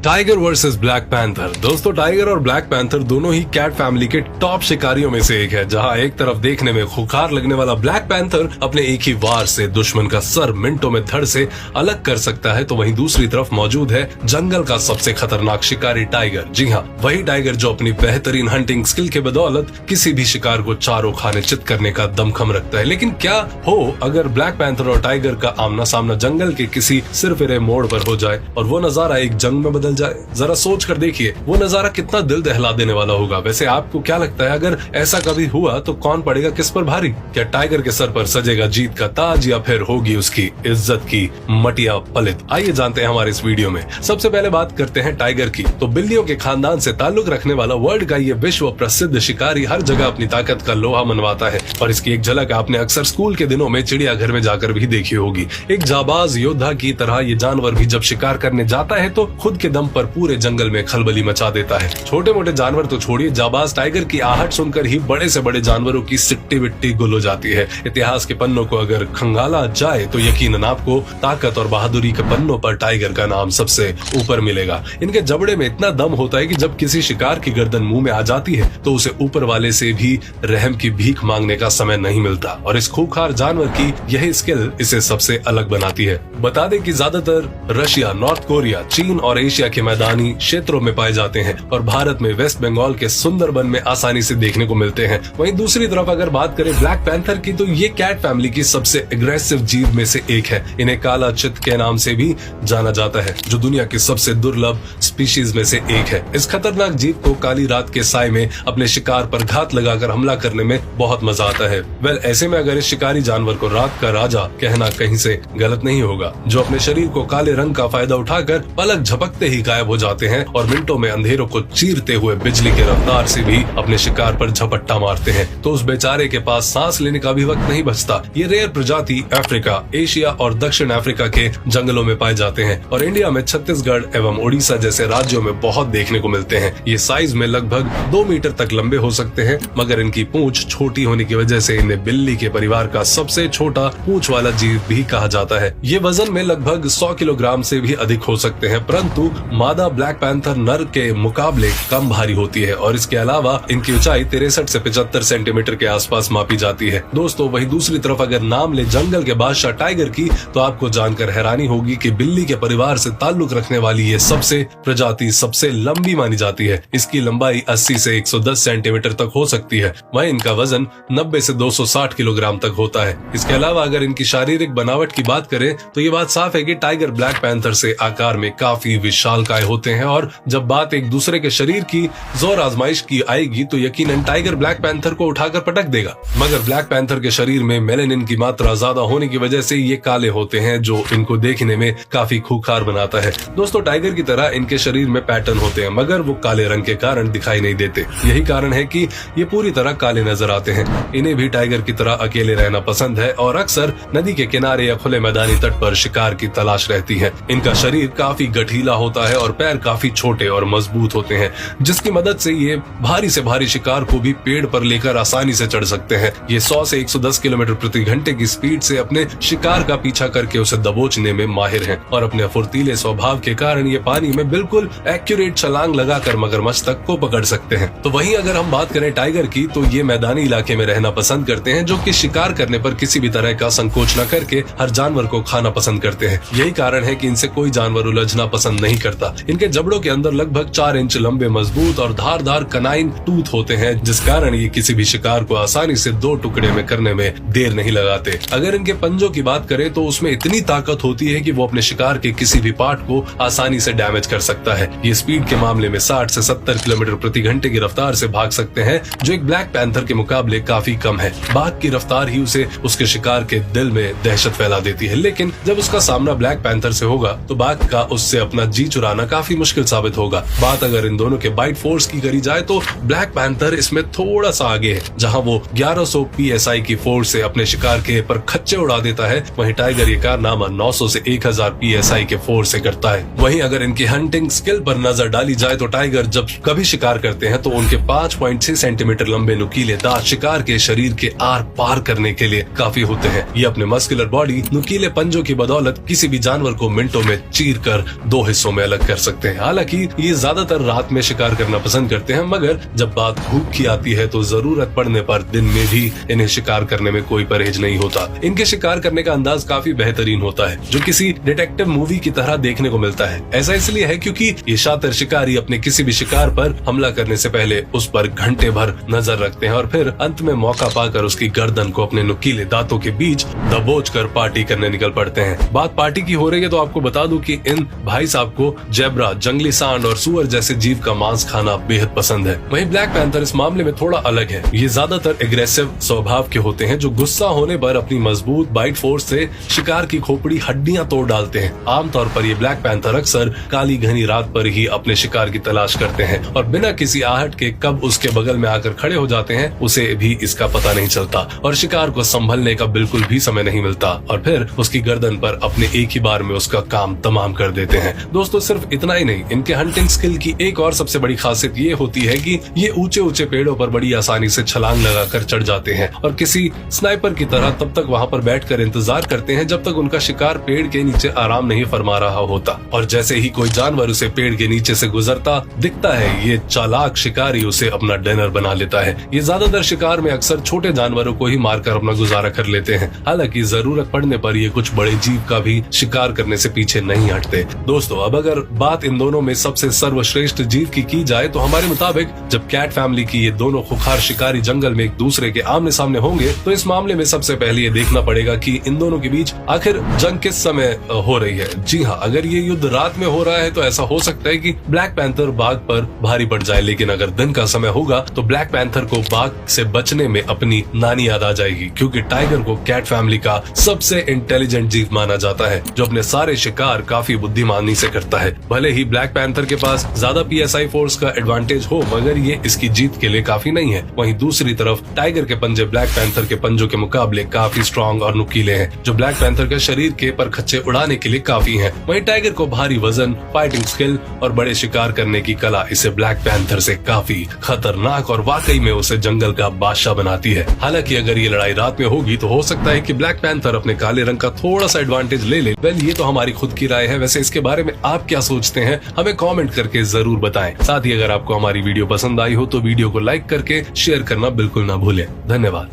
Tiger versus black panther. दोस्तों, tiger और black panther दोनों ही कैट फैमिली के टॉप शिकारियों में से एक है। जहां एक तरफ देखने में खुखार लगने वाला ब्लैक पैंथर अपने एक ही वार से दुश्मन का सर मिनटों में धड़ से अलग कर सकता है, तो वहीं दूसरी तरफ मौजूद है जंगल का सबसे खतरनाक शिकारी टाइगर। जी हाँ, वही टाइगर जो अपनी बेहतरीन हंटिंग स्किल के बदौलत किसी भी शिकार को चारों खाने चित करने का दमखम रखता है। लेकिन क्या हो अगर ब्लैक पैंथर और टाइगर का आमना सामना जंगल के किसी सिरफिरे मोड़ पर हो जाए और वो नजारा एक जंग में बदल जाए? जरा सोच कर देखिए, वो नजारा कितना दिल दहला देने वाला होगा। वैसे आपको क्या लगता है, अगर ऐसा कभी हुआ तो कौन पड़ेगा किस पर भारी? क्या टाइगर के सर पर सजेगा जीत का ताज या फिर होगी उसकी इज्जत की मटिया पलित? आइए जानते हैं हमारे इस वीडियो में। सबसे पहले बात करते हैं टाइगर की। तो बिल्लियों के खानदान से ताल्लुक रखने वाला वर्ल्ड का ये विश्व प्रसिद्ध शिकारी हर जगह अपनी ताकत का लोहा मनवाता है और इसकी एक झलक आपने अक्सर स्कूल के दिनों में चिड़ियाघर में जाकर भी देखी होगी। एक जाबाज योद्धा की तरह ये जानवर भी जब शिकार करने जाता है तो खुद के दम पर पूरे जंगल में खलबली मचा देता है। छोटे मोटे जानवर तो छोड़िए, जाबाज टाइगर की आहट सुनकर ही बड़े से बड़े जानवरों की सिट्टी विट्टी गुल हो जाती है। इतिहास के पन्नों को अगर खंगाला जाए तो यकीनन आपको ताकत और बहादुरी के पन्नों पर टाइगर का नाम सबसे ऊपर मिलेगा। इनके जबड़े में इतना दम होता है कि जब किसी शिकार की गर्दन मुंह में आ जाती है तो उसे ऊपर वाले से भी रहम की भीख मांगने का समय नहीं मिलता और इस खूंखार जानवर की यही स्किल इसे सबसे अलग बनाती है। बता दें कि ज्यादातर रशिया, नॉर्थ कोरिया, चीन और एशिया के मैदानी क्षेत्रों में पाए जाते हैं और भारत में वेस्ट बंगाल के सुंदरबन में आसानी से देखने को मिलते हैं। वहीं दूसरी तरफ अगर बात करें ब्लैक पैंथर की, तो ये कैट फैमिली की सबसे एग्रेसिव जीव में से एक है। इन्हें काला चित के नाम से भी जाना जाता है, जो दुनिया की सबसे दुर्लभ स्पीशीज में से एक है। इस खतरनाक जीव को काली रात के साय में अपने शिकार पर घात लगाकर हमला करने में बहुत मजा आता है। वेल, ऐसे में अगर इस शिकारी जानवर को रात का राजा कहना कहीं से गलत नहीं होगा, जो अपने शरीर को काले रंग का फायदा उठाकर पलक झपकते ही गायब हो जाते हैं और मिनटों में अंधेरों को चीरते हुए बिजली के रफ्तार से भी अपने शिकार पर झपट्टा मारते हैं। तो उस बेचारे के पास सांस लेने का भी वक्त नहीं बचता। ये रेयर प्रजाति अफ्रीका, एशिया और दक्षिण अफ्रीका के जंगलों में पाए जाते हैं और इंडिया में छत्तीसगढ़ एवं उड़ीसा जैसे राज्यों में बहुत देखने को मिलते हैं। ये साइज में लगभग 2 मीटर तक लंबे हो सकते हैं, मगर इनकी पूंछ छोटी होने की वजह से इन्हें बिल्ली के परिवार का सबसे छोटा पूंछ वाला जीव भी कहा जाता है। ये वजन में लगभग 100 किलोग्राम से भी अधिक हो सकते हैं, परंतु मादा ब्लैक पैंथर नर के मुकाबले कम भारी होती है और इसके अलावा इनकी ऊंचाई 63 से 75 सेंटीमीटर के आसपास मापी जाती है। दोस्तों, वहीं दूसरी तरफ अगर नाम ले जंगल के बादशाह टाइगर की, तो आपको जानकर हैरानी होगी कि बिल्ली के परिवार से ताल्लुक रखने वाली ये सबसे प्रजाति सबसे लंबी मानी जाती है। इसकी लंबाई 80 से 110 सेंटीमीटर तक हो सकती है। वहीं इनका वजन 90 से 260 किलोग्राम तक होता है। इसके अलावा अगर इनकी शारीरिक बनावट की बात करें तो ये बात साफ है कि टाइगर ब्लैक पैंथर से आकार में काफी विशालकाय होते हैं और जब बात एक दूसरे के शरीर की जोर आजमाइश की आएगी तो यकीनन टाइगर ब्लैक पैंथर को उठाकर पटक देगा। मगर ब्लैक पैंथर के शरीर में मेलेनिन की मात्रा ज्यादा होने की वजह से ये काले होते हैं, जो इनको देखने में काफी खूंखार बनाता है। दोस्तों, टाइगर की तरह इनके शरीर में पैटर्न होते हैं, मगर वो काले रंग के कारण दिखाई नहीं देते। यही कारण है कि ये पूरी तरह काले नजर आते हैं। इन्हें भी टाइगर की तरह अकेले रहना पसंद है और अक्सर नदी के किनारे या खुले मैदानी तट पर शिकार की तलाश रहती है। इनका शरीर काफी गठीला होता है और पैर काफी छोटे और मजबूत होते हैं, जिसकी मदद से ये भारी से भारी शिकार को भी पेड़ पर लेकर आसानी से चढ़ सकते हैं। ये 100 से 110 किलोमीटर प्रति घंटे की स्पीड से अपने शिकार का पीछा करके उसे दबोचने में माहिर हैं और अपने फुर्तीले स्वभाव के कारण ये पानी में बिल्कुल एक्यूरेट छलांग लगाकर मगरमच्छ तक को पकड़ सकते हैं। तो वहीं अगर हम बात करें टाइगर की, तो ये मैदानी इलाके में रहना पसंद करते हैं, जो कि शिकार करने पर किसी भी तरह का संकोच न करके हर जानवर को खाना पसंद करते हैं। यही कारण है कि इनसे कोई जानवर उलझना पसंद नहीं करता। इनके जबड़ों के अंदर लगभग 4 इंच लंबे, मजबूत और धारदार कनाइन टूथ होते हैं, जिस कारण ये किसी भी शिकार को आसानी से 2 टुकड़े में करने में देर नहीं लगाते। अगर इनके पंजों की बात करें तो उसमें इतनी ताकत होती है कि वो अपने शिकार के किसी भी पार्ट को आसानी से डैमेज कर सकता है। ये स्पीड के मामले में 60 से 70 किलोमीटर प्रति घंटे की रफ्तार से भाग सकते हैं, जो एक ब्लैक पैंथर के मुकाबले काफी कम है। बाघ की रफ्तार ही उसे उसके शिकार के दिल में दहशत फैला देती है, लेकिन जब उसका सामना ब्लैक पैंथर से होगा तो बाघ का उससे अपना जी चुराना काफी मुश्किल साबित होगा। बात अगर इन दोनों के बाइट फोर्स की करी जाए तो ब्लैक पैंथर इसमें थोड़ा सा आगे है। जहां वो 1100 PSI की फोर्स से अपने शिकार के पर खच्चे उड़ा देता है, वहीं टाइगर ये कारनामा 900 से 1000 PSI के फोर्स से करता है। वहीं अगर इनकी हंटिंग स्किल पर नजर डाली जाए तो टाइगर जब कभी शिकार करते हैं तो उनके 5.6 सेंटीमीटर लंबे नुकीले दांत शिकार के शरीर के आर पार करने के लिए काफी होते हैं। ये अपने मस्कुलर बॉडी, नुकीले पंजों की बदौलत किसी भी जानवर को मिनटों में चीर कर 2 हिस्सों में अलग कर सकते हैं। हालांकि ये ज्यादातर रात में शिकार करना पसंद करते हैं, मगर जब बात भूख की आती है तो जरूरत पड़ने पर दिन में भी इन्हें शिकार करने में कोई परहेज नहीं होता। इनके शिकार करने का अंदाज काफी बेहतरीन होता है, जो किसी डिटेक्टिव मूवी की तरह देखने को मिलता है। ऐसा इसलिए है क्योंकि ये शातिर शिकारी अपने किसी भी शिकार पर हमला करने से पहले उस पर घंटे भर नजर रखते हैं और फिर अंत में मौका पाकर उसकी गर्दन को अपने नुकीले दांतों के बीच दबोच कर पार्टी करने निकल पड़ते हैं। बात पार्टी की हो रही है तो आपको बता दूं कि इन भाई साहब को जेब्रा, जंगली सांड और सुअर जैसे जीव का मांस खाना बेहद पसंद है। वहीं ब्लैक पैंथर इस मामले में थोड़ा अलग है। ये ज्यादातर एग्रेसिव स्वभाव के होते हैं, जो गुस्सा होने पर अपनी मजबूत बाइट फोर्स से शिकार की खोपड़ी हड्डियां तोड़ डालते हैं। आमतौर पर ये ब्लैक पैंथर अक्सर काली घनी रात पर ही अपने शिकार की तलाश करते हैं और बिना किसी आहट के कब उसके बगल में आकर खड़े हो जाते हैं उसे भी इसका पता नहीं चलता और शिकार को संभलने का बिल्कुल भी समय नहीं मिलता और फिर उसकी गर्दन पर अपने एक ही बार में उसका काम तमाम कर देते हैं। दोस्तों, सिर्फ इतना ही नहीं, इनके हंटिंग स्किल की एक और सबसे बड़ी खासियत ये होती है कि ये ऊंचे ऊंचे पेड़ों पर बड़ी आसानी से छलांग लगाकर चढ़ जाते हैं और किसी स्नाइपर की तरह तब तक वहाँ पर बैठकर इंतजार करते हैं जब तक उनका शिकार पेड़ के नीचे आराम नहीं फरमा रहा होता। और जैसे ही कोई जानवर उसे पेड़ के नीचे से गुजरता दिखता है, ये चालाक शिकारी उसे अपना डिनर बना लेता है। ये ज्यादातर शिकार में अक्सर छोटे जानवरों को ही मारकर अपना गुजारा कर लेते हैं। हालांकि जरूरत पड़ने पर ये कुछ बड़े जीव का भी शिकार करने से पीछे नहीं हटते। दोस्तों, अब अगर बात इन दोनों में सबसे सर्वश्रेष्ठ जीव की जाए तो हमारे मुताबिक जब कैट फैमिली की ये दोनों खुखार शिकारी जंगल में एक दूसरे के आमने सामने होंगे तो इस मामले में सबसे पहले ये देखना पड़ेगा कि इन दोनों के बीच आखिर जंग किस समय हो रही है। जी हाँ, अगर ये युद्ध रात में हो रहा है तो ऐसा हो सकता है कि ब्लैक पैंथर बाघ पर भारी पड़ जाए, लेकिन अगर दिन का समय होगा तो ब्लैक पैंथर को बाघ से बचने में अपनी नानी याद आ जाएगी, क्योंकि टाइगर को कैट फैमिली का सबसे इंटेलिजेंट जीव माना जाता है, जो अपने सारे शिकार काफी बुद्धिमानी से करता है। भले ही ब्लैक पैंथर के पास ज्यादा PSI फोर्स का एडवांटेज हो, मगर ये इसकी जीत के लिए काफी नहीं है। वहीं दूसरी तरफ टाइगर के पंजे ब्लैक पैंथर के पंजों के मुकाबले काफी स्ट्रॉन्ग और नुकीले हैं, जो ब्लैक पैंथर के शरीर के परखच्चे उड़ाने के लिए काफी हैं। वहीं टाइगर को भारी वजन, फाइटिंग स्किल और बड़े शिकार करने की कला इसे ब्लैक पैंथर से काफी खतरनाक और वाकई में उसे जंगल का बादशाह बनाती है। हालांकि अगर ये लड़ाई रात में होगी तो हो सकता है कि ब्लैक पैंथर अपने काले रंग का थोड़ा सा एडवांटेज ले ले। वेल, ये तो हमारी खुद की राय है। वैसे इसके बारे में आप क्या सोचते हैं हमें कमेंट करके जरूर बताएं। साथ ही अगर आपको हमारी वीडियो पसंद आई हो तो वीडियो को लाइक करके शेयर करना बिल्कुल ना भूलें। धन्यवाद।